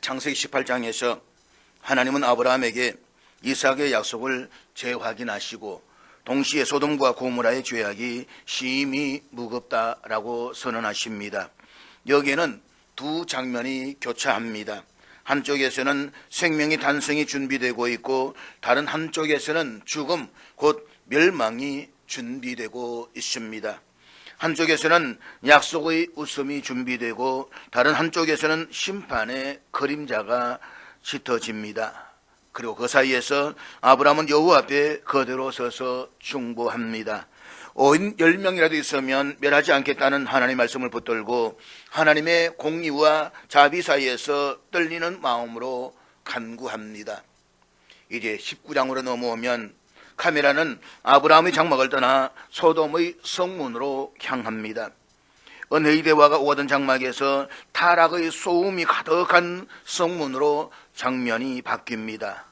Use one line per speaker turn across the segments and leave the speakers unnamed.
창세기 18장에서 하나님은 아브라함에게 이삭의 약속을 재확인하시고 동시에 소돔과 고모라의 죄악이 심히 무겁다라고 선언하십니다. 여기에는 두 장면이 교차합니다. 한쪽에서는 생명의 탄생이 준비되고 있고 다른 한쪽에서는 죽음 곧 멸망이 준비되고 있습니다. 한쪽에서는 약속의 웃음이 준비되고 다른 한쪽에서는 심판의 그림자가 짙어집니다. 그리고 그 사이에서 아브라함은 여호와 앞에 그대로 서서 중보합니다. 10명이라도 있으면 멸하지 않겠다는 하나님의 말씀을 붙들고 하나님의 공의와 자비 사이에서 떨리는 마음으로 간구합니다. 이제 19장으로 넘어오면 카메라는 아브라함의 장막을 떠나 소돔의 성문으로 향합니다. 은혜의 대화가 오가던 장막에서 타락의 소음이 가득한 성문으로 장면이 바뀝니다.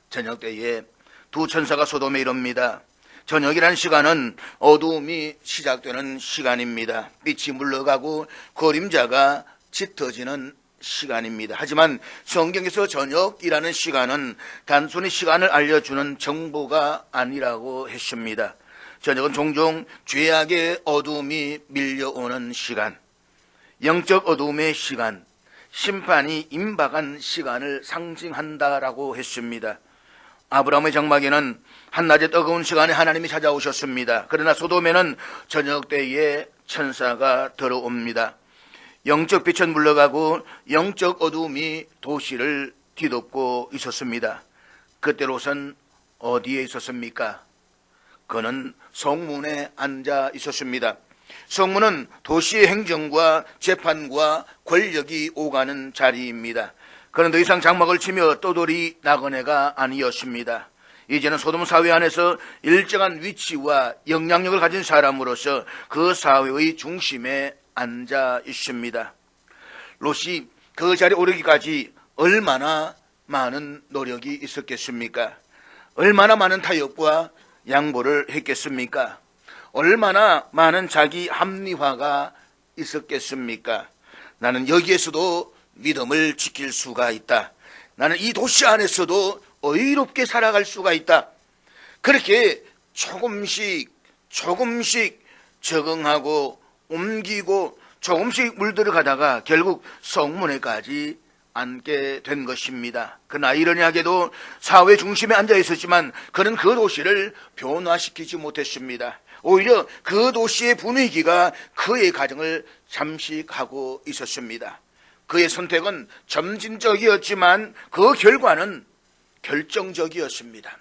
저녁 때에 두 천사가 소돔에 이릅니다. 저녁이라는 시간은 어두움이 시작되는 시간입니다. 빛이 물러가고 그림자가 짙어지는 시간입니다. 하지만 성경에서 저녁이라는 시간은 단순히 시간을 알려주는 정보가 아니라고 했습니다. 저녁은 종종 죄악의 어두움이 밀려오는 시간, 영적 어두움의 시간, 심판이 임박한 시간을 상징한다라고 했습니다. 아브라함의 장막에는 한낮의 뜨거운 시간에 하나님이 찾아오셨습니다. 그러나 소돔에는 저녁 때에 천사가 들어옵니다. 영적 빛은 물러가고 영적 어두움이 도시를 뒤덮고 있었습니다. 그때 롯은 어디에 있었습니까? 그는 성문에 앉아 있었습니다. 성문은 도시의 행정과 재판과 권력이 오가는 자리입니다. 그는 더 이상 장막을 치며 떠돌이 나그네가 아니었습니다. 이제는 소돔 사회 안에서 일정한 위치와 영향력을 가진 사람으로서 그 사회의 중심에 앉아 있습니다. 롯이 그 자리에 오르기까지 얼마나 많은 노력이 있었겠습니까? 얼마나 많은 타협과 양보를 했겠습니까? 얼마나 많은 자기 합리화가 있었겠습니까? 나는 여기에서도 믿음을 지킬 수가 있다. 나는 이 도시 안에서도 의롭게 살아갈 수가 있다. 그렇게 조금씩 적응하고 옮기고 조금씩 물들어가다가 결국 성문에까지 앉게 된 것입니다. 그러나 이러냐게도 사회 중심에 앉아 있었지만 그는 그 도시를 변화시키지 못했습니다. 오히려 그 도시의 분위기가 그의 가정을 잠식하고 있었습니다. 그의 선택은 점진적이었지만 그 결과는 결정적이었습니다.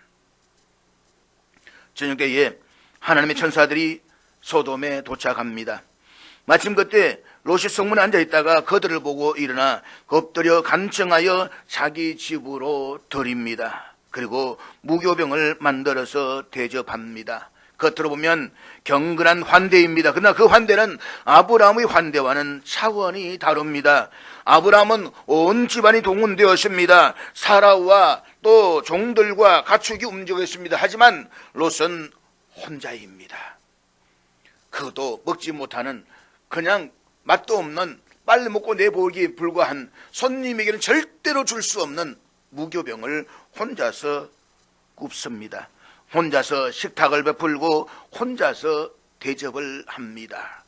저녁 때에 하나님의 천사들이 소돔에 도착합니다. 마침 그때 롯이 성문에 앉아있다가 그들을 보고 일어나 엎드려 간청하여 자기 집으로 들입니다. 그리고 무교병을 만들어서 대접합니다. 겉으로 보면 경건한 환대입니다. 그러나 그 환대는 아브라함의 환대와는 차원이 다릅니다. 아브라함은 온 집안이 동원되었습니다. 사라와 또 종들과 가축이 움직였습니다. 하지만 롯은 혼자입니다. 그것도 먹지 못하는 그냥 맛도 없는 빨리 먹고 내보기에 불과한 손님에게는 절대로 줄 수 없는 무교병을 혼자서 굽습니다. 혼자서 식탁을 베풀고 혼자서 대접을 합니다.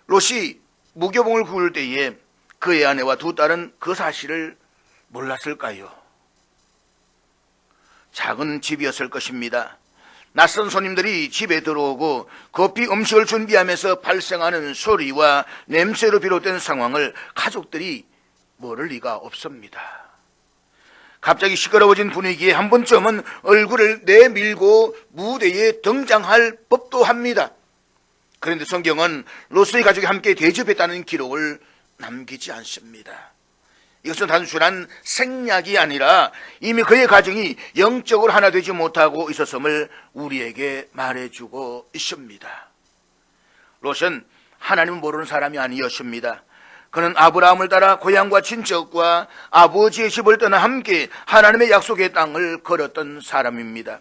롯이 무교병을 구울 때에 그의 아내와 두 딸은 그 사실을 몰랐을까요? 작은 집이었을 것입니다. 낯선 손님들이 집에 들어오고 급히 음식을 준비하면서 발생하는 소리와 냄새로 비롯된 상황을 가족들이 모를 리가 없습니다. 갑자기 시끄러워진 분위기에 한 번쯤은 얼굴을 내밀고 무대에 등장할 법도 합니다. 그런데 성경은 롯의 가족이 함께 대접했다는 기록을 남기지 않습니다. 이것은 단순한 생략이 아니라 이미 그의 가정이 영적으로 하나 되지 못하고 있었음을 우리에게 말해주고 있습니다. 롯은 하나님을 모르는 사람이 아니었습니다. 그는 아브라함을 따라 고향과 친척과 아버지의 집을 떠나 함께 하나님의 약속의 땅을 걸었던 사람입니다.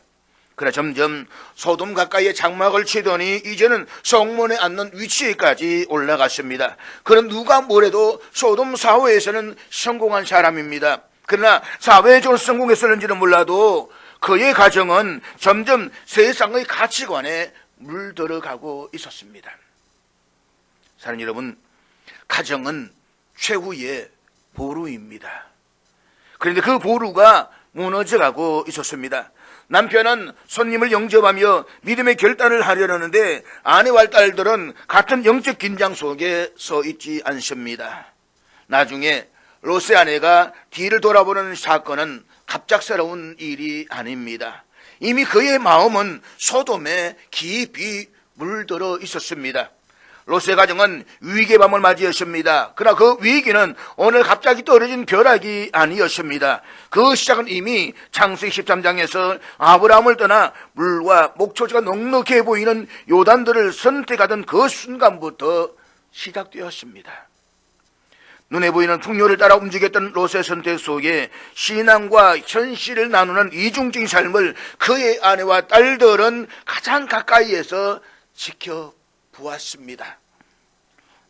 그래 점점 소돔 가까이에 장막을 치더니 이제는 성문에 앉는 위치에까지 올라갔습니다. 그런 누가 뭐래도 소돔 사회에서는 성공한 사람입니다. 그러나 사회적으로 성공했었는지는 몰라도 그의 가정은 점점 세상의 가치관에 물들어가고 있었습니다. 사랑하는 여러분, 가정은 최후의 보루입니다. 그런데 그 보루가 무너져가고 있었습니다. 남편은 손님을 영접하며 믿음의 결단을 하려는데 아내와 딸들은 같은 영적 긴장 속에 서 있지 않습니다. 나중에 롯의 아내가 뒤를 돌아보는 사건은 갑작스러운 일이 아닙니다. 이미 그의 마음은 소돔에 깊이 물들어 있었습니다. 롯의 가정은 위기의 밤을 맞이했습니다. 그러나 그 위기는 오늘 갑자기 떨어진 벼락이 아니었습니다. 그 시작은 이미 창세기 13장에서 아브라함을 떠나 물과 목초지가 넉넉해 보이는 요단들을 선택하던 그 순간부터 시작되었습니다. 눈에 보이는 풍요를 따라 움직였던 롯의 선택 속에 신앙과 현실을 나누는 이중적인 삶을 그의 아내와 딸들은 가장 가까이에서 지켜보았습니다.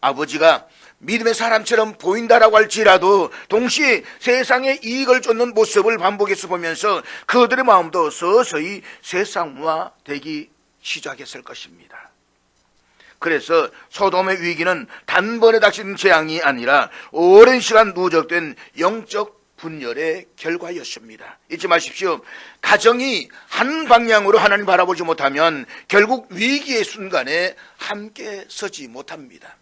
아버지가 믿음의 사람처럼 보인다라고 할지라도 동시에 세상의 이익을 쫓는 모습을 반복해서 보면서 그들의 마음도 서서히 세상화되기 시작했을 것입니다. 그래서 소돔의 위기는 단번에 닥친 재앙이 아니라 오랜 시간 누적된 영적 분열의 결과였습니다. 잊지 마십시오. 가정이 한 방향으로 하나님 바라보지 못하면 결국 위기의 순간에 함께 서지 못합니다.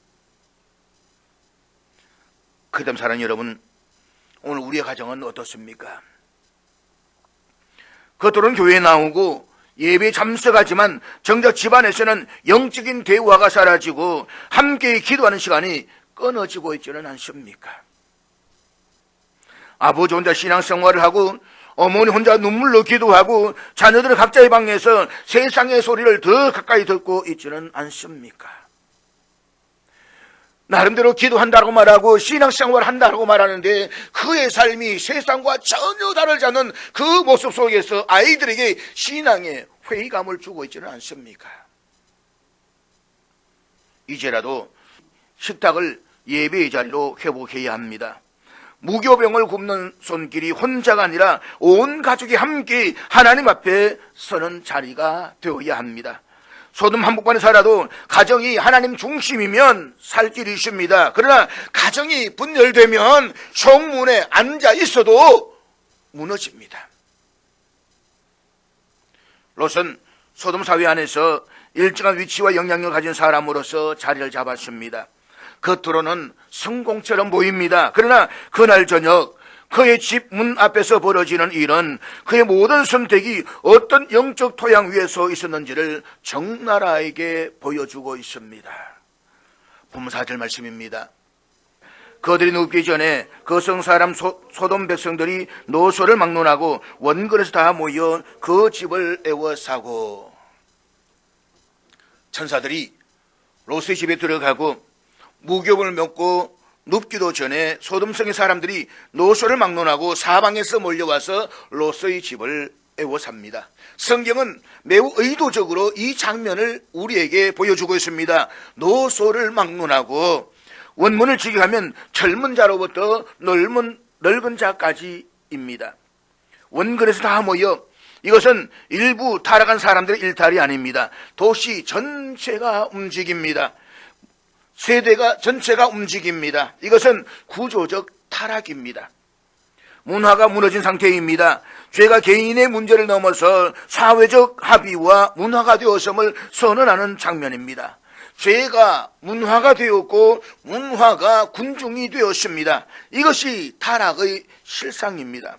그다음 사랑하는 여러분, 오늘 우리의 가정은 어떻습니까? 겉으로는 교회에 나오고 예배에 참석하지만 정작 집안에서는 영적인 대화가 사라지고 함께 기도하는 시간이 끊어지고 있지는 않습니까? 아버지 혼자 신앙생활을 하고 어머니 혼자 눈물로 기도하고 자녀들은 각자의 방에서 세상의 소리를 더 가까이 듣고 있지는 않습니까? 나름대로 기도한다고 말하고 신앙생활을 한다고 말하는데 그의 삶이 세상과 전혀 다르지 않는 그 모습 속에서 아이들에게 신앙의 회의감을 주고 있지는 않습니까? 이제라도 식탁을 예배의 자리로 회복해야 합니다. 무교병을 굽는 손길이 혼자가 아니라 온 가족이 함께 하나님 앞에 서는 자리가 되어야 합니다. 소돔 한복판에 살아도 가정이 하나님 중심이면 살 길이 있습니다. 그러나 가정이 분열되면 성문에 앉아 있어도 무너집니다. 롯은 소돔 사회 안에서 일정한 위치와 영향력을 가진 사람으로서 자리를 잡았습니다. 겉으로는 성공처럼 보입니다. 그러나 그날 저녁 그의 집 문 앞에서 벌어지는 일은 그의 모든 선택이 어떤 영적 토양 위에 서 있었는지를 적나라하게 보여주고 있습니다. 본문 4절 말씀입니다. 그들이 눕기 전에 거성 사람 소돔 백성들이 노소를 막론하고 원근에서 다 모여 그 집을 애워싸고, 천사들이 롯의 집에 들어가고 무교병을 먹고 눕기도 전에 소돔성의 사람들이 노소를 막론하고 사방에서 몰려와서 롯의 집을 애워쌉니다. 성경은 매우 의도적으로 이 장면을 우리에게 보여주고 있습니다. 노소를 막론하고, 원문을 직역하면 젊은 자로부터 늙은 자까지입니다. 원근에서 다 모여, 이것은 일부 타락한 사람들의 일탈이 아닙니다. 도시 전체가 움직입니다. 세대가 전체가 움직입니다. 이것은 구조적 타락입니다. 문화가 무너진 상태입니다. 죄가 개인의 문제를 넘어서 사회적 합의와 문화가 되었음을 선언하는 장면입니다. 죄가 문화가 되었고 문화가 군중이 되었습니다. 이것이 타락의 실상입니다.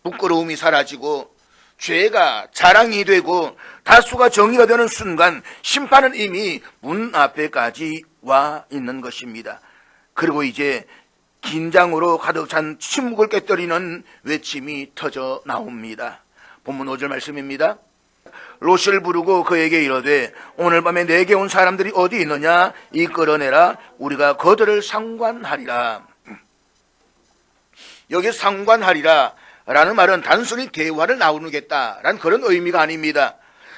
부끄러움이 사라지고 죄가 자랑이 되고 다수가 정의가 되는 순간 심판은 이미 문 앞에까지 와 있는 것입니다. 그리고 이제 긴장으로 가득 찬 침묵을 깨뜨리는 외침이 터져 나옵니다. 본문 5절 말씀입니다. 롯을 부르고 그에게 이르되 오늘 밤에 내게 온 사람들이 어디 있느냐 이끌어내라 우리가 그들을 상관하리라. 여기 상관하리라, 라는 말은 단순히 대화를 나누겠다라는 그런 의미가 아닙니다.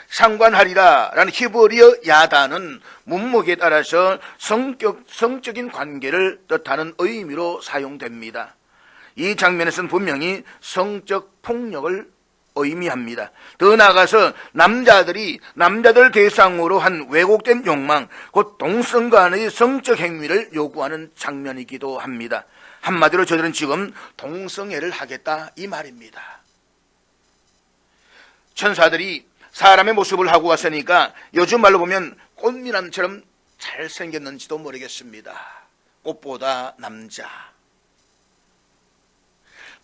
상관하리라 라는 히브리어 야다는 문목에 따라서 성적인 관계를 뜻하는 의미로 사용됩니다. 이 장면에서는 분명히 성적 폭력을 의미합니다. 더 나아가서 남자들 대상으로 한 왜곡된 욕망, 곧 동성 간의 성적 행위를 요구하는 장면이기도 합니다. 한마디로 저들은 지금 동성애를 하겠다 이 말입니다. 천사들이 사람의 모습을 하고 왔으니까 요즘 말로 보면 꽃미남처럼 잘생겼는지도 모르겠습니다. 꽃보다 남자.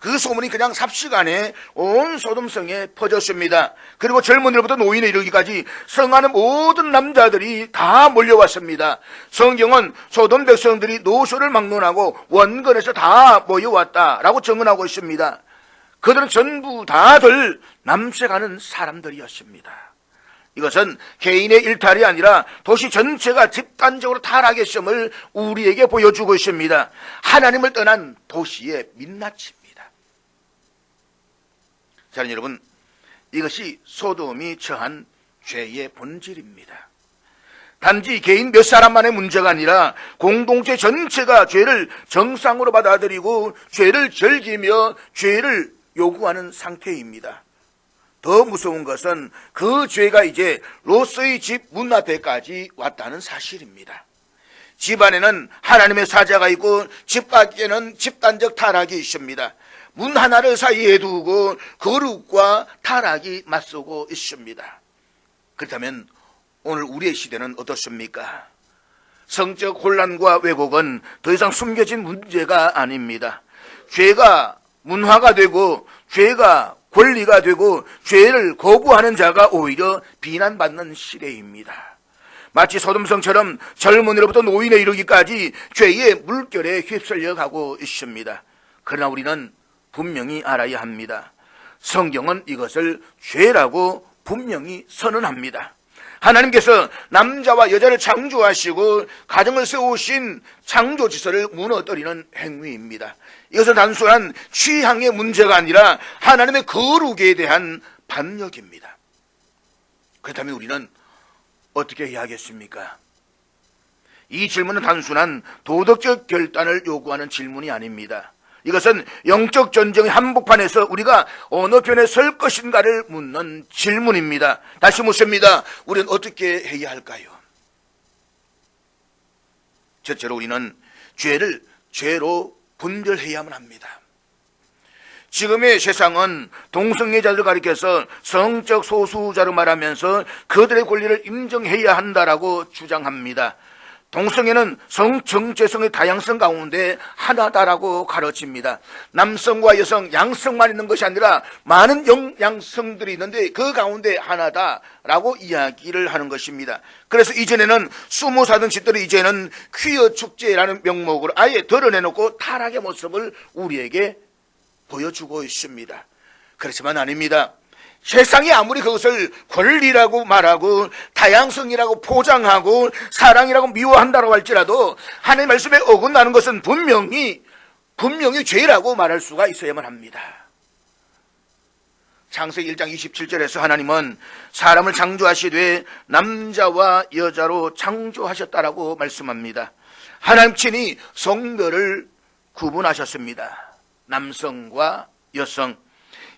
그 소문이 그냥 삽시간에 온 소돔성에 퍼졌습니다. 그리고 젊은이로부터 노인에 이르기까지 성 안에 모든 남자들이 다 몰려왔습니다. 성경은 소돔 백성들이 노소를 막론하고 원근에서 다 모여왔다라고 증언하고 있습니다. 그들은 전부 다들 남색하는 사람들이었습니다. 이것은 개인의 일탈이 아니라 도시 전체가 집단적으로 타락했음을 우리에게 보여주고 있습니다. 하나님을 떠난 도시의 민낯입니다. 자, 여러분, 이것이 소돔이 처한 죄의 본질입니다. 단지 개인 몇 사람만의 문제가 아니라 공동체 전체가 죄를 정상으로 받아들이고 죄를 즐기며 죄를 요구하는 상태입니다. 더 무서운 것은 그 죄가 이제 롯의 집 문 앞에까지 왔다는 사실입니다. 집 안에는 하나님의 사자가 있고 집 밖에는 집단적 타락이 있습니다. 문 하나를 사이에 두고 거룩과 타락이 맞서고 있습니다. 그렇다면 오늘 우리의 시대는 어떻습니까? 성적 혼란과 왜곡은 더 이상 숨겨진 문제가 아닙니다. 죄가 문화가 되고 죄가 권리가 되고 죄를 거부하는 자가 오히려 비난받는 시대입니다. 마치 소돔성처럼 젊은이로부터 노인에 이르기까지 죄의 물결에 휩쓸려 가고 있습니다. 그러나 우리는 분명히 알아야 합니다. 성경은 이것을 죄라고 분명히 선언합니다. 하나님께서 남자와 여자를 창조하시고 가정을 세우신 창조 질서를 무너뜨리는 행위입니다. 이것은 단순한 취향의 문제가 아니라 하나님의 거룩에 대한 반역입니다. 그렇다면 우리는 어떻게 해야 하겠습니까? 이 질문은 단순한 도덕적 결단을 요구하는 질문이 아닙니다. 이것은 영적 전쟁의 한복판에서 우리가 어느 편에 설 것인가를 묻는 질문입니다. 다시 묻습니다. 우리는 어떻게 해야 할까요? 첫째로 우리는 죄를 죄로 분별해야만 합니다. 지금의 세상은 동성애자를 가리켜서 성적 소수자로 말하면서 그들의 권리를 인정해야 한다라고 주장합니다. 동성애는 성 정체성의 다양성 가운데 하나다라고 가르칩니다. 남성과 여성, 양성만 있는 것이 아니라 많은 양성들이 있는데 그 가운데 하나다라고 이야기를 하는 것입니다. 그래서 이전에는 수모 사던 집들이 이제는 퀴어 축제라는 명목으로 아예 드러내놓고 타락의 모습을 우리에게 보여주고 있습니다. 그렇지만 아닙니다. 세상이 아무리 그것을 권리라고 말하고 다양성이라고 포장하고 사랑이라고 미워한다고 할지라도 하나님의 말씀에 어긋나는 것은 분명히 죄라고 말할 수가 있어야만 합니다. 창세기 1장 27절에서 하나님은 사람을 창조하시되 남자와 여자로 창조하셨다라고 말씀합니다. 하나님 친히 성별을 구분하셨습니다. 남성과 여성,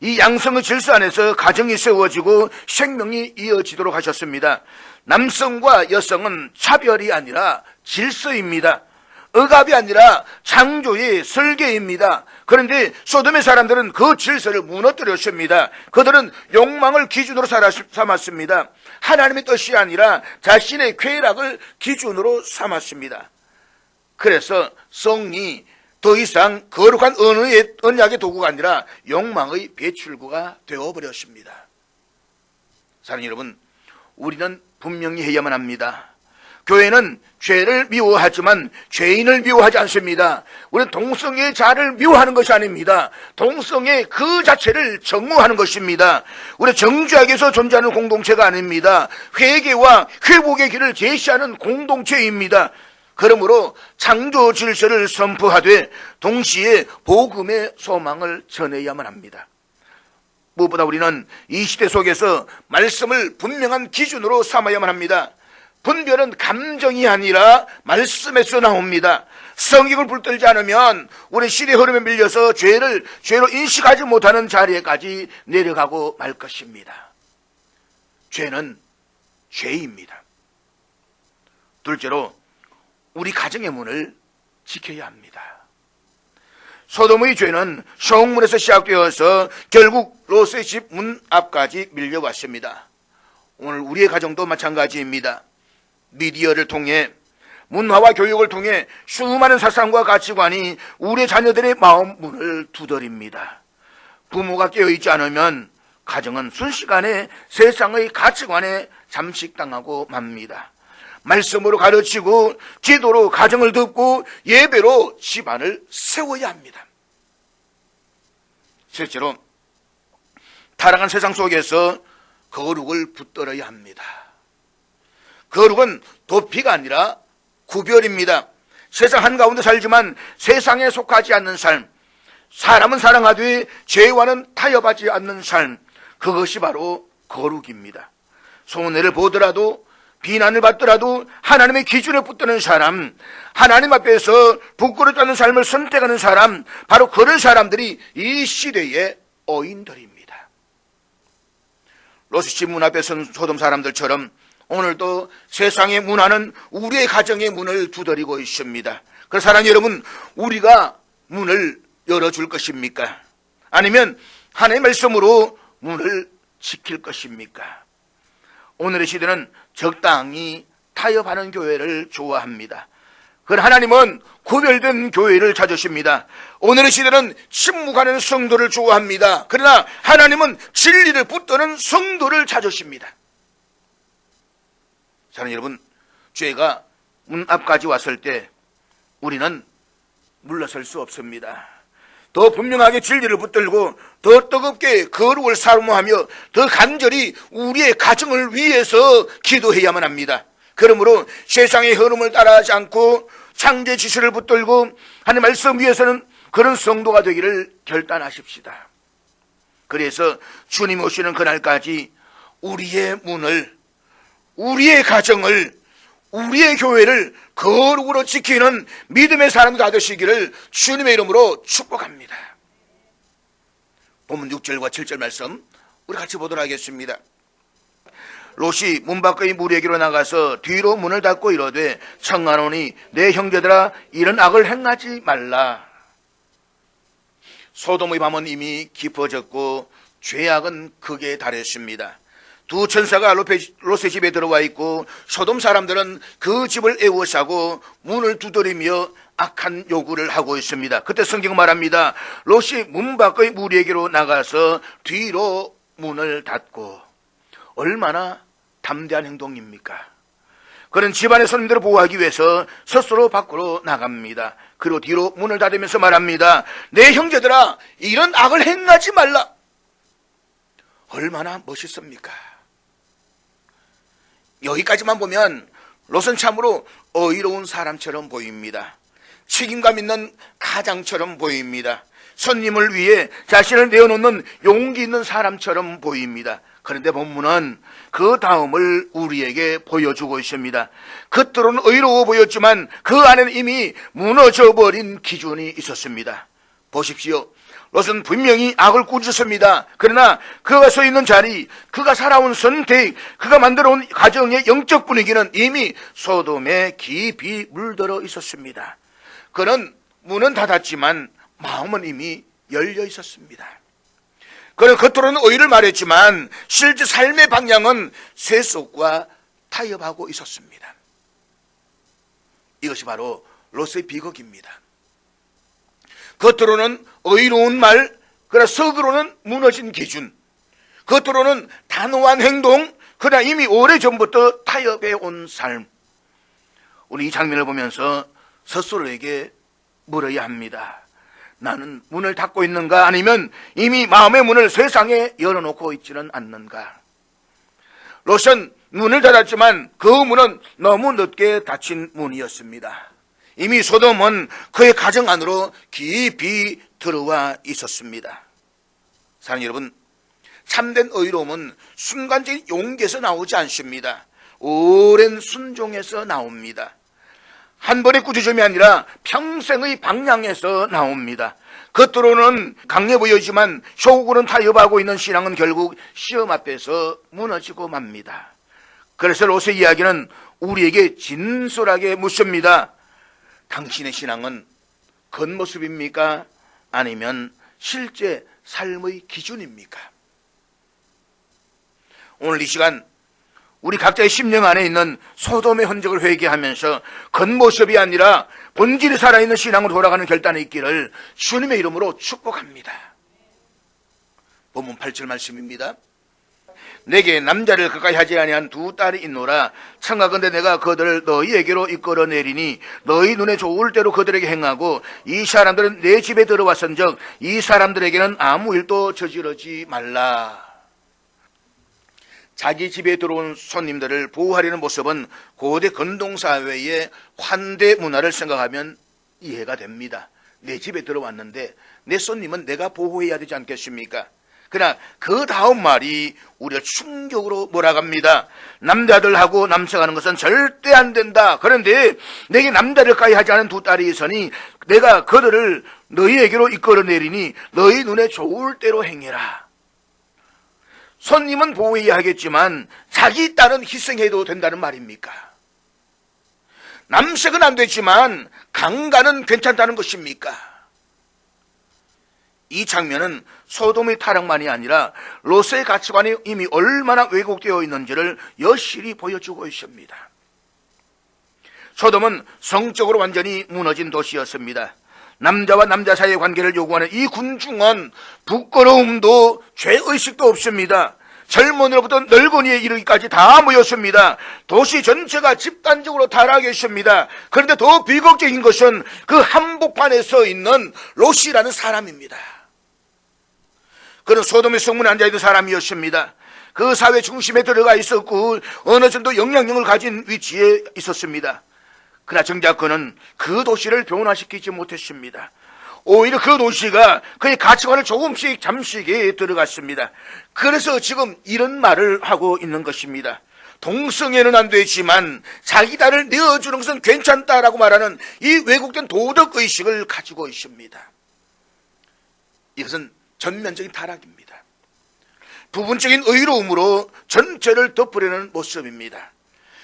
이 양성의 질서 안에서 가정이 세워지고 생명이 이어지도록 하셨습니다. 남성과 여성은 차별이 아니라 질서입니다. 억압이 아니라 창조의 설계입니다. 그런데 소돔의 사람들은 그 질서를 무너뜨렸습니다. 그들은 욕망을 기준으로 삼았습니다. 하나님의 뜻이 아니라 자신의 쾌락을 기준으로 삼았습니다. 그래서 성이 더 이상 거룩한 언약의 도구가 아니라 욕망의 배출구가 되어버렸습니다. 사랑하는 여러분, 우리는 분명히 해야만 합니다. 교회는 죄를 미워하지만 죄인을 미워하지 않습니다. 우리는 동성애의 자를 미워하는 것이 아닙니다. 동성애 그 자체를 정오하는 것입니다. 우리 정죄하게서 존재하는 공동체가 아닙니다. 회개와 회복의 길을 제시하는 공동체입니다. 그러므로 창조 질서를 선포하되 동시에 복음의 소망을 전해야만 합니다. 무엇보다 우리는 이 시대 속에서 말씀을 분명한 기준으로 삼아야만 합니다. 분별은 감정이 아니라 말씀에서 나옵니다. 성경을 붙들지 않으면 우리 시대 흐름에 밀려서 죄로 인식하지 못하는 자리에까지 내려가고 말 것입니다. 죄는 죄입니다. 둘째로 우리 가정의 문을 지켜야 합니다. 소돔의 죄는 성문에서 시작되어서 결국 롯의 집 문 앞까지 밀려왔습니다. 오늘 우리의 가정도 마찬가지입니다. 미디어를 통해, 문화와 교육을 통해 수많은 사상과 가치관이 우리 자녀들의 마음 문을 두드립니다. 부모가 깨어있지 않으면 가정은 순식간에 세상의 가치관에 잠식당하고 맙니다. 말씀으로 가르치고 기도로 가정을 돕고 예배로 집안을 세워야 합니다. 실제로 타락한 세상 속에서 거룩을 붙들어야 합니다. 거룩은 도피가 아니라 구별입니다. 세상 한가운데 살지만 세상에 속하지 않는 삶, 사람은 사랑하되 죄와는 타협하지 않는 삶, 그것이 바로 거룩입니다. 손해를 보더라도 비난을 받더라도 하나님의 기준에 붙드는 사람, 하나님 앞에서 부끄럽지 않은 삶을 선택하는 사람, 바로 그런 사람들이 이 시대의 어인들입니다. 롯의 집 문 앞에 선 소돔 사람들처럼 오늘도 세상의 문화는 우리의 가정의 문을 두드리고 있습니다. 그래서 사랑하는 여러분, 우리가 문을 열어줄 것입니까? 아니면 하나님의 말씀으로 문을 지킬 것입니까? 오늘의 시대는 적당히 타협하는 교회를 좋아합니다. 그러나 하나님은 구별된 교회를 찾으십니다. 오늘의 시대는 침묵하는 성도를 좋아합니다. 그러나 하나님은 진리를 붙드는 성도를 찾으십니다. 사랑하는 여러분, 죄가 문 앞까지 왔을 때 우리는 물러설 수 없습니다. 더 분명하게 진리를 붙들고 더 뜨겁게 거룩을 사모하며 더 간절히 우리의 가정을 위해서 기도해야만 합니다. 그러므로 세상의 흐름을 따라하지 않고 창조의 지시를 붙들고 하나님의 말씀 위해서는 그런 성도가 되기를 결단하십시다. 그래서 주님 오시는 그날까지 우리의 문을, 우리의 가정을, 우리의 교회를 거룩으로 지키는 믿음의 사람이 되시기를 주님의 이름으로 축복합니다. 본문 6절과 7절 말씀 우리 같이 보도록 하겠습니다. 롯이 문 밖의 무리에게로 나가서 뒤로 문을 닫고 이르되 청하노니 내 형제들아 이런 악을 행하지 말라. 소돔의 밤은 이미 깊어졌고 죄악은 극에 달했습니다. 두 천사가 롯의 집에 들어와 있고 소돔 사람들은 그 집을 애워싸고 문을 두드리며 악한 요구를 하고 있습니다. 그때 성경은 말합니다. 롯이 문 밖의 무리에게로 나가서 뒤로 문을 닫고, 얼마나 담대한 행동입니까? 그는 집안의 손님들을 보호하기 위해서 스스로 밖으로 나갑니다. 그리고 뒤로 문을 닫으면서 말합니다. 내 형제들아 이런 악을 행하지 말라. 얼마나 멋있습니까? 여기까지만 보면 롯은 참으로 어이로운 사람처럼 보입니다. 책임감 있는 가장처럼 보입니다. 손님을 위해 자신을 내어놓는 용기 있는 사람처럼 보입니다. 그런데 본문은 그 다음을 우리에게 보여주고 있습니다. 겉으로는 의로워 보였지만 그 안에는 이미 무너져버린 기준이 있었습니다. 보십시오. 롯은 분명히 악을 꾸짖습니다. 그러나 그가 서 있는 자리, 그가 살아온 선택, 그가 만들어온 가정의 영적 분위기는 이미 소돔에 깊이 물들어 있었습니다. 그는 문은 닫았지만 마음은 이미 열려 있었습니다. 그는 겉으로는 의를 말했지만 실제 삶의 방향은 세속과 타협하고 있었습니다. 이것이 바로 롯의 비극입니다. 겉으로는 의로운 말, 그러나 속으로는 무너진 기준, 겉으로는 단호한 행동, 그러나 이미 오래전부터 타협해 온 삶. 우리 이 장면을 보면서 스스로에게 물어야 합니다. 나는 문을 닫고 있는가? 아니면 이미 마음의 문을 세상에 열어놓고 있지는 않는가? 롯은 문을 닫았지만 그 문은 너무 늦게 닫힌 문이었습니다. 이미 소돔은 그의 가정 안으로 깊이 들어와 있었습니다. 사랑하는 여러분, 참된 의로움은 순간적인 용기에서 나오지 않습니다. 오랜 순종에서 나옵니다. 한 번의 꾸짖음이 아니라 평생의 방향에서 나옵니다. 겉으로는 강해 보이지만 속으로는 타협하고 있는 신앙은 결국 시험 앞에서 무너지고 맙니다. 그래서 롯의 이야기는 우리에게 진솔하게 묻습니다. 당신의 신앙은 겉모습입니까? 아니면 실제 삶의 기준입니까? 오늘 이 시간 우리 각자의 심령 안에 있는 소돔의 흔적을 회개하면서 겉모습이 아니라 본질이 살아있는 신앙으로 돌아가는 결단이 있기를 주님의 이름으로 축복합니다. 본문 8절 말씀입니다. 내게 남자를 가까이 하지 아니한 두 딸이 있노라. 청하건대 내가 그들을 너희에게로 이끌어내리니 너희 눈에 좋을 대로 그들에게 행하고 이 사람들은 내 집에 들어왔은즉 이 사람들에게는 아무 일도 저지르지 말라. 자기 집에 들어온 손님들을 보호하려는 모습은 고대 근동사회의 환대 문화를 생각하면 이해가 됩니다. 내 집에 들어왔는데 내 손님은 내가 보호해야 되지 않겠습니까? 그러나 그 다음 말이 우리가 충격으로 몰아갑니다. 남자들하고 남색하는 것은 절대 안 된다. 그런데 내게 남자를 가까이 하지 않은 두 딸이 있으니 내가 그들을 너희에게로 이끌어내리니 너희 눈에 좋을 대로 행해라. 손님은 보호해야 하겠지만 자기 딸은 희생해도 된다는 말입니까? 남색은 안 되지만 강간은 괜찮다는 것입니까? 이 장면은 소돔의 타락만이 아니라 롯의 가치관이 이미 얼마나 왜곡되어 있는지를 여실히 보여주고 있습니다. 소돔은 성적으로 완전히 무너진 도시였습니다. 남자와 남자 사이의 관계를 요구하는 이 군중은 부끄러움도 죄의식도 없습니다. 젊은이로부터 늙은이에 이르기까지 다 모였습니다. 도시 전체가 집단적으로 타락했습니다. 그런데 더 비극적인 것은 그 한복판에 서 있는 롯이라는 사람입니다. 그는 소돔의 성문에 앉아있는 사람이었습니다. 그 사회 중심에 들어가 있었고 어느 정도 영향력을 가진 위치에 있었습니다. 그러나 정작 그는 그 도시를 변화시키지 못했습니다. 오히려 그 도시가 그의 가치관을 조금씩 잠식에 들어갔습니다. 그래서 지금 이런 말을 하고 있는 것입니다. 동성애는 안 되지만 자기 딸을 내어주는 것은 괜찮다라고 말하는 이 왜곡된 도덕의식을 가지고 있습니다. 이것은 전면적인 타락입니다. 부분적인 의로움으로 전체를 덮으려는 모습입니다.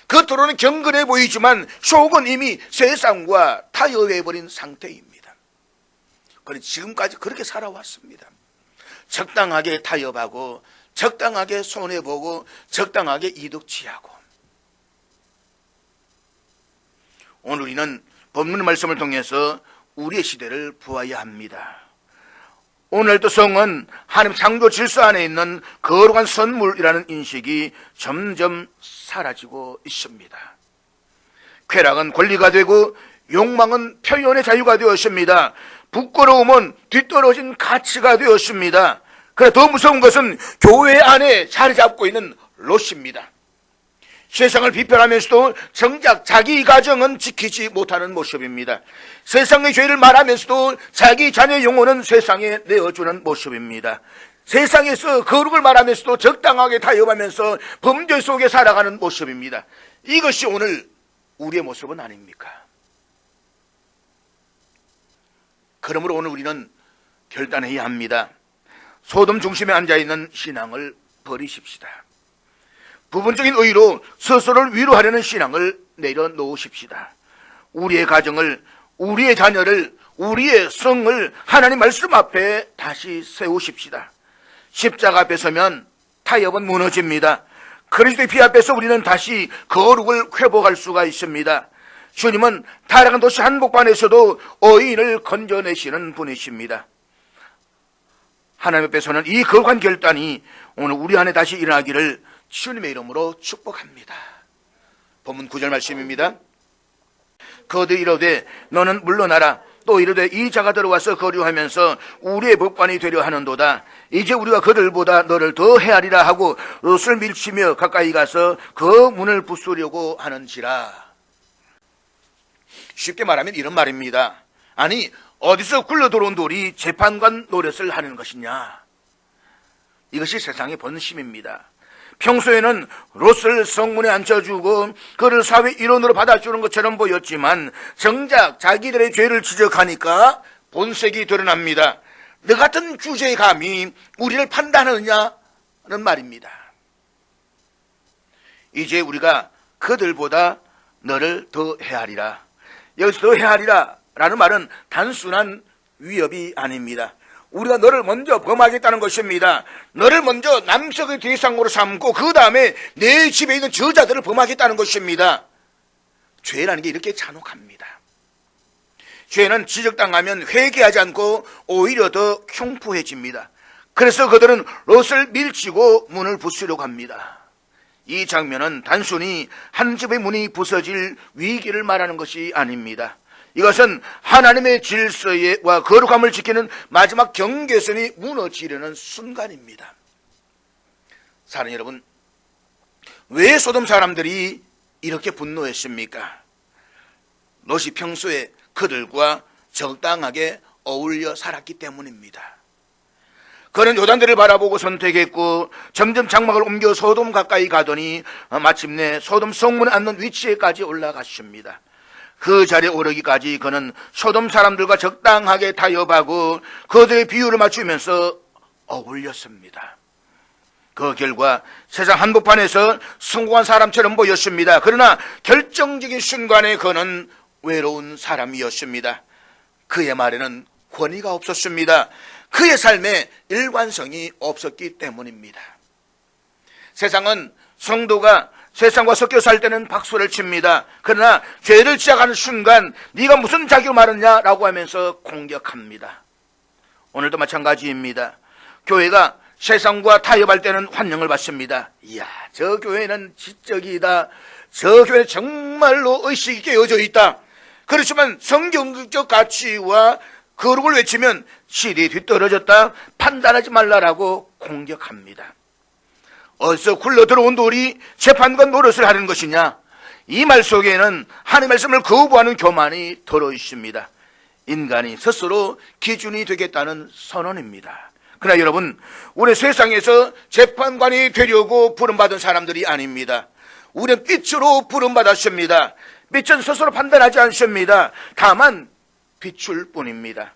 겉으로는 경건해 보이지만 속은 이미 세상과 타협해버린 상태입니다. 그런데 지금까지 그렇게 살아왔습니다. 적당하게 타협하고 적당하게 손해보고 적당하게 이득 취하고. 오늘 우리는 본문 말씀을 통해서 우리의 시대를 보아야 합니다. 오늘도 성은 하나님 창조 질서 안에 있는 거룩한 선물이라는 인식이 점점 사라지고 있습니다. 쾌락은 권리가 되고 욕망은 표현의 자유가 되었습니다. 부끄러움은 뒤떨어진 가치가 되었습니다. 그러나 더 무서운 것은 교회 안에 자리 잡고 있는 롯입니다. 세상을 비판하면서도 정작 자기 가정은 지키지 못하는 모습입니다. 세상의 죄를 말하면서도 자기 자녀의 영혼은 세상에 내어주는 모습입니다. 세상에서 거룩을 말하면서도 적당하게 타협하면서 범죄 속에 살아가는 모습입니다. 이것이 오늘 우리의 모습은 아닙니까? 그러므로 오늘 우리는 결단해야 합니다. 소돔 중심에 앉아있는 신앙을 버리십시다. 부분적인 의로 스스로를 위로하려는 신앙을 내려놓으십시다. 우리의 가정을, 우리의 자녀를, 우리의 성을 하나님 말씀 앞에 다시 세우십시다. 십자가 앞에 서면 타협은 무너집니다. 그리스도의 피 앞에서 우리는 다시 거룩을 회복할 수가 있습니다. 주님은 타락한 도시 한복판에서도 의인을 건져내시는 분이십니다. 하나님 앞에서는 이 거룩한 결단이 오늘 우리 안에 다시 일어나기를 주님의 이름으로 축복합니다. 본문 9절 말씀입니다. 그들이 이르되 너는 물러나라. 또 이르되 이 자가 들어와서 거류하면서 우리의 법관이 되려 하는도다. 이제 우리가 그들보다 너를 더 헤아리라 하고 롯을 밀치며 가까이 가서 그 문을 부수려고 하는지라. 쉽게 말하면 이런 말입니다. 아니 어디서 굴러 들어온 돌이 재판관 노릇을 하는 것이냐. 이것이 세상의 본심입니다. 평소에는 롯을 성문에 앉혀주고 그를 사회 일원으로 받아주는 것처럼 보였지만 정작 자기들의 죄를 지적하니까 본색이 드러납니다. 너 같은 주제에 감히 우리를 판단하느냐는 말입니다. 이제 우리가 그들보다 너를 더 헤아리라. 여기서 더 헤아리라 라는 말은 단순한 위협이 아닙니다. 우리가 너를 먼저 범하겠다는 것입니다. 너를 먼저 남석의 대상으로 삼고 그 다음에 내 집에 있는 저자들을 범하겠다는 것입니다. 죄라는 게 이렇게 잔혹합니다. 죄는 지적당하면 회개하지 않고 오히려 더 흉포해집니다. 그래서 그들은 롯을 밀치고 문을 부수려고 합니다. 이 장면은 단순히 한 집의 문이 부서질 위기를 말하는 것이 아닙니다. 이것은 하나님의 질서와 거룩함을 지키는 마지막 경계선이 무너지려는 순간입니다. 사랑하는 여러분, 왜 소돔 사람들이 이렇게 분노했습니까? 롯이 평소에 그들과 적당하게 어울려 살았기 때문입니다. 그는 요단들을 바라보고 선택했고 점점 장막을 옮겨 소돔 가까이 가더니 마침내 소돔 성문에 앉는 위치에까지 올라갔습니다. 그 자리에 오르기까지 그는 소돔 사람들과 적당하게 타협하고 그들의 비율을 맞추면서 어울렸습니다. 그 결과 세상 한복판에서 성공한 사람처럼 보였습니다. 그러나 결정적인 순간에 그는 외로운 사람이었습니다. 그의 말에는 권위가 없었습니다. 그의 삶에 일관성이 없었기 때문입니다. 세상은 성도가 세상과 섞여 살 때는 박수를 칩니다. 그러나 죄를 시작하는 순간 네가 무슨 자격을 말했냐라고 하면서 공격합니다. 오늘도 마찬가지입니다. 교회가 세상과 타협할 때는 환영을 받습니다. 이야, 저 교회는 지적이다. 저 교회는 정말로 의식이 깨어져 있다. 그렇지만 성경적 가치와 거룩을 외치면 실이 뒤떨어졌다. 판단하지 말라라고 공격합니다. 어디서 굴러 들어온 돌이 재판관 노릇을 하는 것이냐? 이 말 속에는 하나님의 말씀을 거부하는 교만이 들어있습니다. 인간이 스스로 기준이 되겠다는 선언입니다. 그러나 여러분, 우리 세상에서 재판관이 되려고 부름받은 사람들이 아닙니다. 우리는 빛으로 부름받았습니다. 빛은 스스로 판단하지 않습니다. 다만 비출 뿐입니다.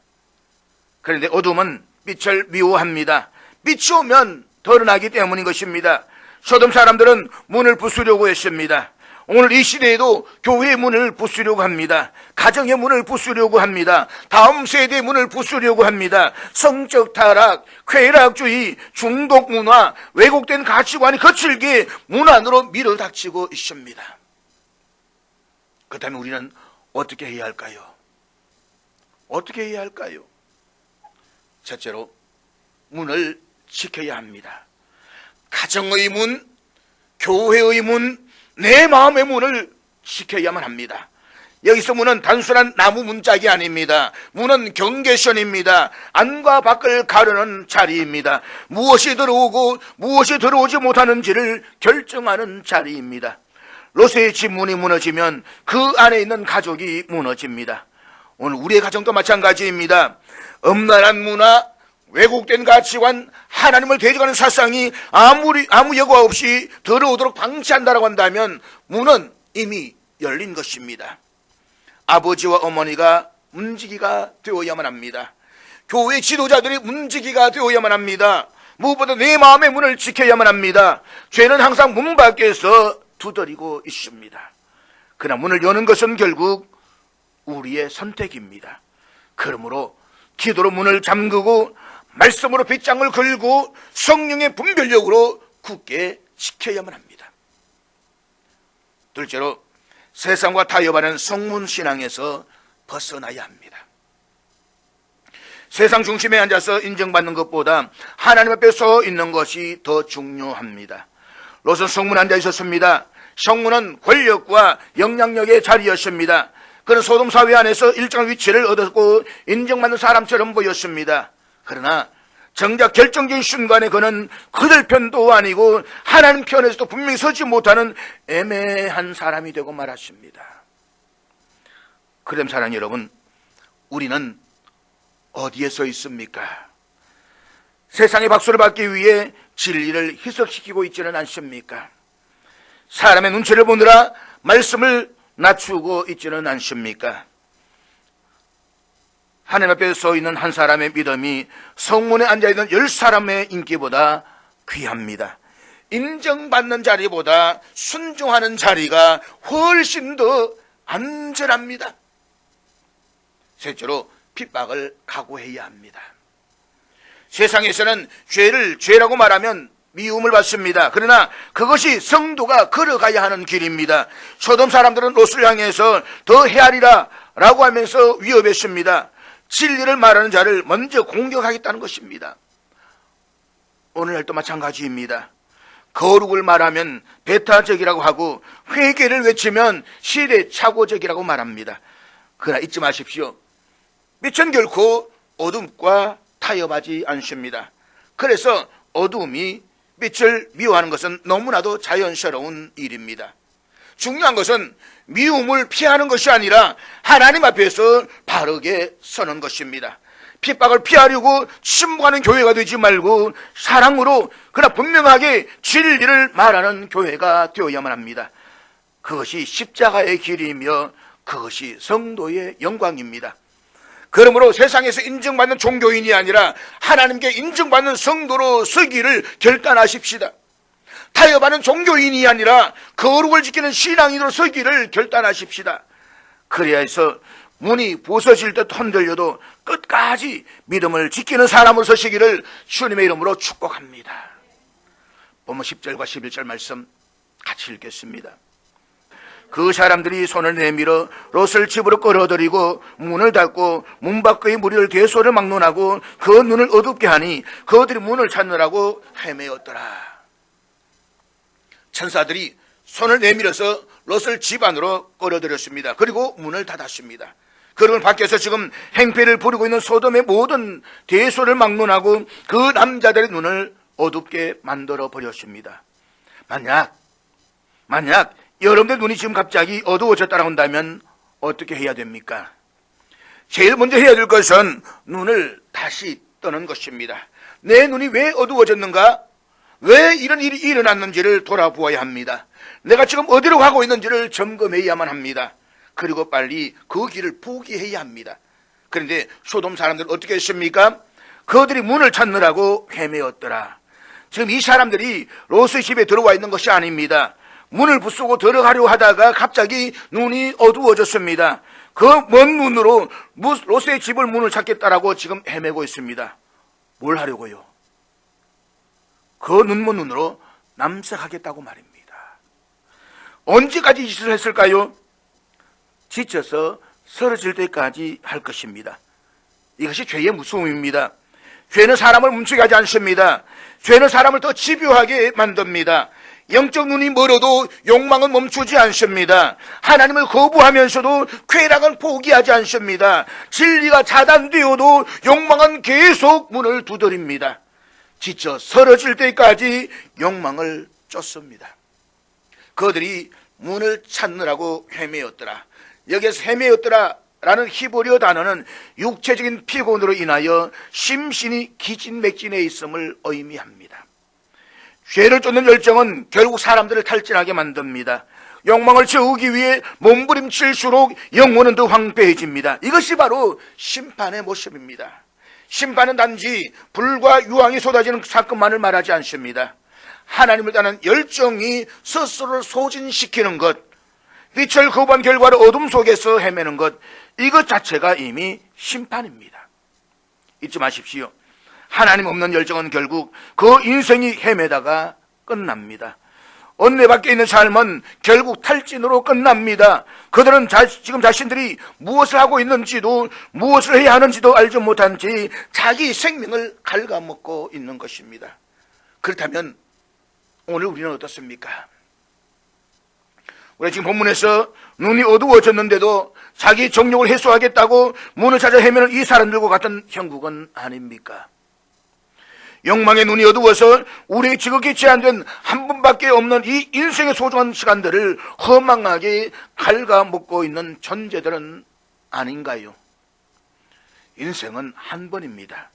그런데 어둠은 빛을 미워합니다. 빛이 오면 드러나기 때문인 것입니다. 소돔 사람들은 문을 부수려고 했습니다. 오늘 이 시대에도 교회의 문을 부수려고 합니다. 가정의 문을 부수려고 합니다. 다음 세대의 문을 부수려고 합니다. 성적 타락, 쾌락주의, 중독 문화, 왜곡된 가치관이 거칠게 문 안으로 밀어닥치고 있습니다. 그렇다면 우리는 어떻게 해야 할까요? 어떻게 해야 할까요? 첫째로 문을 지켜야 합니다. 가정의 문, 교회의 문, 내 마음의 문을 지켜야만 합니다. 여기서 문은 단순한 나무 문짝이 아닙니다. 문은 경계선입니다. 안과 밖을 가르는 자리입니다. 무엇이 들어오고 무엇이 들어오지 못하는지를 결정하는 자리입니다. 롯의 집 문이 무너지면 그 안에 있는 가족이 무너집니다. 오늘 우리의 가정도 마찬가지입니다. 엄란한 문화, 왜곡된 가치관, 하나님을 대적하는 사상이 아무 여과 없이 들어오도록 방치한다고 한다면 문은 이미 열린 것입니다. 아버지와 어머니가 문지기가 되어야만 합니다. 교회 지도자들이 문지기가 되어야만 합니다. 무엇보다 내 마음의 문을 지켜야만 합니다. 죄는 항상 문 밖에서 두드리고 있습니다. 그러나 문을 여는 것은 결국 우리의 선택입니다. 그러므로 기도로 문을 잠그고 말씀으로 빗장을 걸고 성령의 분별력으로 굳게 지켜야만 합니다. 둘째로 세상과 타협하는 성문신앙에서 벗어나야 합니다. 세상 중심에 앉아서 인정받는 것보다 하나님 앞에 서 있는 것이 더 중요합니다. 롯은 성문에 앉아 있었습니다. 성문은 권력과 영향력의 자리였습니다. 그는 소돔 사회 안에서 일정한 위치를 얻었고 인정받는 사람처럼 보였습니다. 그러나 정작 결정적인 순간에 그는 그들 편도 아니고 하나님 편에서도 분명히 서지 못하는 애매한 사람이 되고 말았습니다. 그럼 사랑하는 여러분, 우리는 어디에 서 있습니까? 세상의 박수를 받기 위해 진리를 희석시키고 있지는 않습니까? 사람의 눈치를 보느라 말씀을 낮추고 있지는 않습니까? 하나님 앞에 서 있는 한 사람의 믿음이 성문에 앉아있는 10사람의 인기보다 귀합니다. 인정받는 자리보다 순종하는 자리가 훨씬 더 안전합니다. 셋째로 핍박을 각오해야 합니다. 세상에서는 죄를 죄라고 말하면 미움을 받습니다. 그러나 그것이 성도가 걸어가야 하는 길입니다. 소돔 사람들은 롯을 향해서 더 헤아리라 라고 하면서 위협했습니다. 진리를 말하는 자를 먼저 공격하겠다는 것입니다. 오늘날도 마찬가지입니다. 거룩을 말하면 배타적이라고 하고 회개를 외치면 시대착오적이라고 말합니다. 그러나 잊지 마십시오. 빛은 결코 어둠과 타협하지 않습니다. 그래서 어둠이 빛을 미워하는 것은 너무나도 자연스러운 일입니다. 중요한 것은 미움을 피하는 것이 아니라 하나님 앞에서 바르게 서는 것입니다. 핍박을 피하려고 침묵하는 교회가 되지 말고 사랑으로 그러나 분명하게 진리를 말하는 교회가 되어야만 합니다. 그것이 십자가의 길이며 그것이 성도의 영광입니다. 그러므로 세상에서 인정받는 종교인이 아니라 하나님께 인정받는 성도로 서기를 결단하십시다. 타협하는 종교인이 아니라 거룩을 지키는 신앙인으로 서기를 결단하십시다. 그래야 해서 문이 부서질 듯 흔들려도 끝까지 믿음을 지키는 사람으로 서시기를 주님의 이름으로 축복합니다. 본문 10절과 11절 말씀 같이 읽겠습니다. 그 사람들이 손을 내밀어 롯을 집으로 끌어들이고 문을 닫고 문 밖의 무리를 대소를 막론하고 그 눈을 어둡게 하니 그들이 문을 찾느라고 헤매었더라. 천사들이 손을 내밀어서 롯을 집 안으로 끌어들였습니다. 그리고 문을 닫았습니다. 그러면 밖에서 지금 행패를 부리고 있는 소돔의 모든 대소를 막론하고 그 남자들의 눈을 어둡게 만들어 버렸습니다. 만약 여러분들 눈이 지금 갑자기 어두워졌다고 한다면 어떻게 해야 됩니까? 제일 먼저 해야 될 것은 눈을 다시 뜨는 것입니다. 내 눈이 왜 어두워졌는가? 왜 이런 일이 일어났는지를 돌아보아야 합니다. 내가 지금 어디로 가고 있는지를 점검해야만 합니다. 그리고 빨리 그 길을 포기해야 합니다. 그런데 소돔 사람들은 어떻게 했습니까? 그들이 문을 찾느라고 헤매었더라. 지금 이 사람들이 롯의 집에 들어와 있는 것이 아닙니다. 문을 부수고 들어가려고 하다가 갑자기 눈이 어두워졌습니다. 그 먼 눈으로 롯의 집을 문을 찾겠다라고 지금 헤매고 있습니다. 뭘 하려고요? 그 눈먼 눈으로 남색하겠다고 말입니다. 언제까지 짓을 했을까요? 지쳐서 쓰러질 때까지 할 것입니다. 이것이 죄의 무서움입니다. 죄는 사람을 멈추게 하지 않습니다. 죄는 사람을 더 집요하게 만듭니다. 영적 눈이 멀어도 욕망은 멈추지 않습니다. 하나님을 거부하면서도 쾌락은 포기하지 않습니다. 진리가 차단되어도 욕망은 계속 문을 두드립니다. 지쳐 쓰러질 때까지 욕망을 쫓습니다. 그들이 문을 찾느라고 헤매었더라. 여기에서 헤매었더라 라는 히브리어 단어는 육체적인 피곤으로 인하여 심신이 기진맥진해 있음을 의미합니다. 죄를 쫓는 열정은 결국 사람들을 탈진하게 만듭니다. 욕망을 채우기 위해 몸부림칠수록 영혼은 더 황폐해집니다. 이것이 바로 심판의 모습입니다. 심판은 단지 불과 유황이 쏟아지는 사건만을 말하지 않습니다. 하나님을 따르는 열정이 스스로를 소진시키는 것, 빛을 거부한 결과로 어둠 속에서 헤매는 것, 이것 자체가 이미 심판입니다. 잊지 마십시오. 하나님 없는 열정은 결국 그 인생이 헤매다가 끝납니다. 은혜 밖에 있는 삶은 결국 탈진으로 끝납니다. 그들은 지금 자신들이 무엇을 하고 있는지도 무엇을 해야 하는지도 알지 못한 채 자기 생명을 갉아먹고 있는 것입니다. 그렇다면 오늘 우리는 어떻습니까? 우리 지금 본문에서 눈이 어두워졌는데도 자기 정욕을 해소하겠다고 문을 찾아 헤매는 이 사람들과 같은 형국은 아닙니까? 욕망의 눈이 어두워서 우리의 지극히 제한된 한 번밖에 없는 이 인생의 소중한 시간들을 허망하게 갉아먹고 있는 존재들은 아닌가요? 인생은 한 번입니다.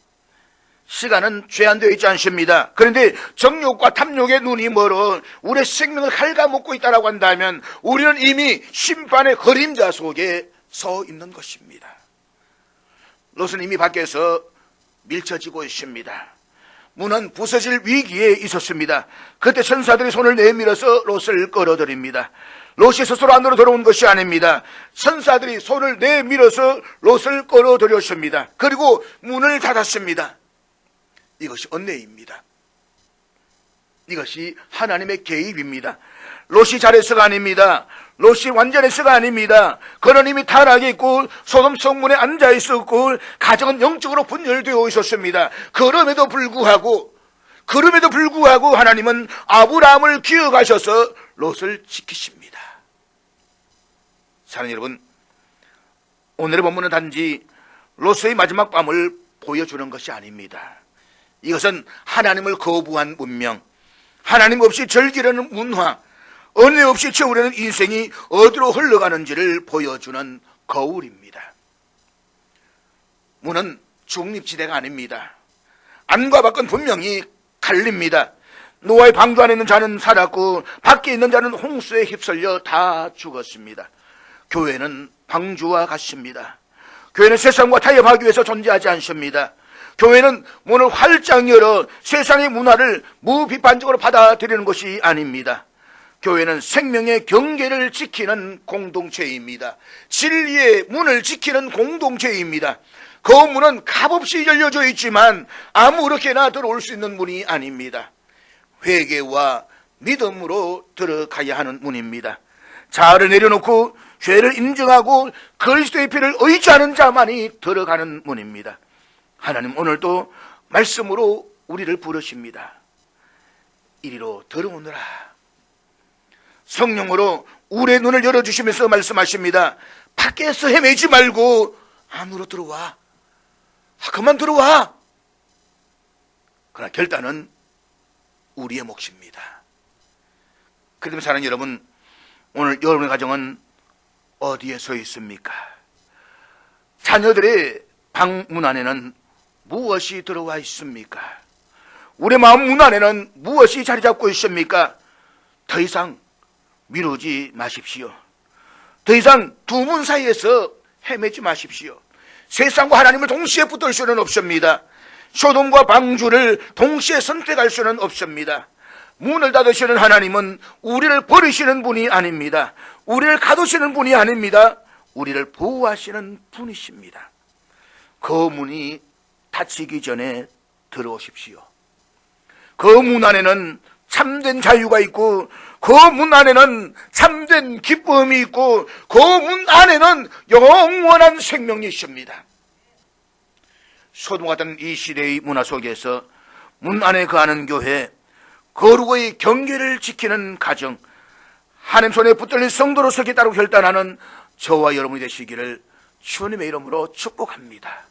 시간은 제한되어 있지 않습니다. 그런데 정욕과 탐욕의 눈이 멀어 우리의 생명을 갉아먹고 있다고 한다면 우리는 이미 심판의 그림자 속에 서 있는 것입니다. 롯은 이미 밖에서 밀쳐지고 있습니다. 문은 부서질 위기에 있었습니다. 그때 천사들이 손을 내밀어서 롯을 끌어들입니다. 롯이 스스로 안으로 들어온 것이 아닙니다. 천사들이 손을 내밀어서 롯을 끌어들였습니다. 그리고 문을 닫았습니다. 이것이 은혜입니다. 이것이 하나님의 개입입니다. 롯이 잘해서가 아닙니다. 롯이 완전해서가 아닙니다. 그는 이미 타락해 있고 소돔 성문에 앉아 있었고 가정은 영적으로 분열되어 있었습니다. 그럼에도 불구하고 하나님은 아브라함을 기억하셔서 롯을 지키십니다. 사랑하는 여러분, 오늘의 본문은 단지 롯의 마지막 밤을 보여주는 것이 아닙니다. 이것은 하나님을 거부한 문명, 하나님 없이 즐기려는 문화, 은혜 없이 채우려는 인생이 어디로 흘러가는지를 보여주는 거울입니다. 문은 중립지대가 아닙니다. 안과 밖은 분명히 갈립니다. 노아의 방주 안에 있는 자는 살았고 밖에 있는 자는 홍수에 휩쓸려 다 죽었습니다. 교회는 방주와 같습니다. 교회는 세상과 타협하기 위해서 존재하지 않습니다. 교회는 문을 활짝 열어 세상의 문화를 무비판적으로 받아들이는 것이 아닙니다. 교회는 생명의 경계를 지키는 공동체입니다. 진리의 문을 지키는 공동체입니다. 그 문은 값없이 열려져 있지만 아무렇게나 들어올 수 있는 문이 아닙니다. 회개와 믿음으로 들어가야 하는 문입니다. 자아를 내려놓고 죄를 인정하고 그리스도의 피를 의지하는 자만이 들어가는 문입니다. 하나님 오늘도 말씀으로 우리를 부르십니다. 이리로 들어오너라. 성령으로 우리의 눈을 열어주시면서 말씀하십니다. 밖에서 헤매지 말고 안으로 들어와. 그만 들어와. 그러나 결단은 우리의 몫입니다. 그렇다면 사랑하는 여러분, 오늘 여러분의 가정은 어디에 서 있습니까? 자녀들의 방문 안에는 무엇이 들어와 있습니까? 우리 마음 문 안에는 무엇이 자리 잡고 있습니까? 더 이상 미루지 마십시오. 더 이상 두 문 사이에서 헤매지 마십시오. 세상과 하나님을 동시에 붙들 수는 없습니다. 소돔과 방주를 동시에 선택할 수는 없습니다. 문을 닫으시는 하나님은 우리를 버리시는 분이 아닙니다. 우리를 가두시는 분이 아닙니다. 우리를 보호하시는 분이십니다. 그 문이 닫히기 전에 들어오십시오. 그 문 안에는 참된 자유가 있고 그 문 안에는 참된 기쁨이 있고 그 문 안에는 영원한 생명이 있습니다. 소돔 같은 이 시대의 문화 속에서 문 안에 거하는 교회, 거룩의 경계를 지키는 가정, 하나님 손에 붙들린 성도로 서겠다고 결단하는 저와 여러분이 되시기를 주님의 이름으로 축복합니다.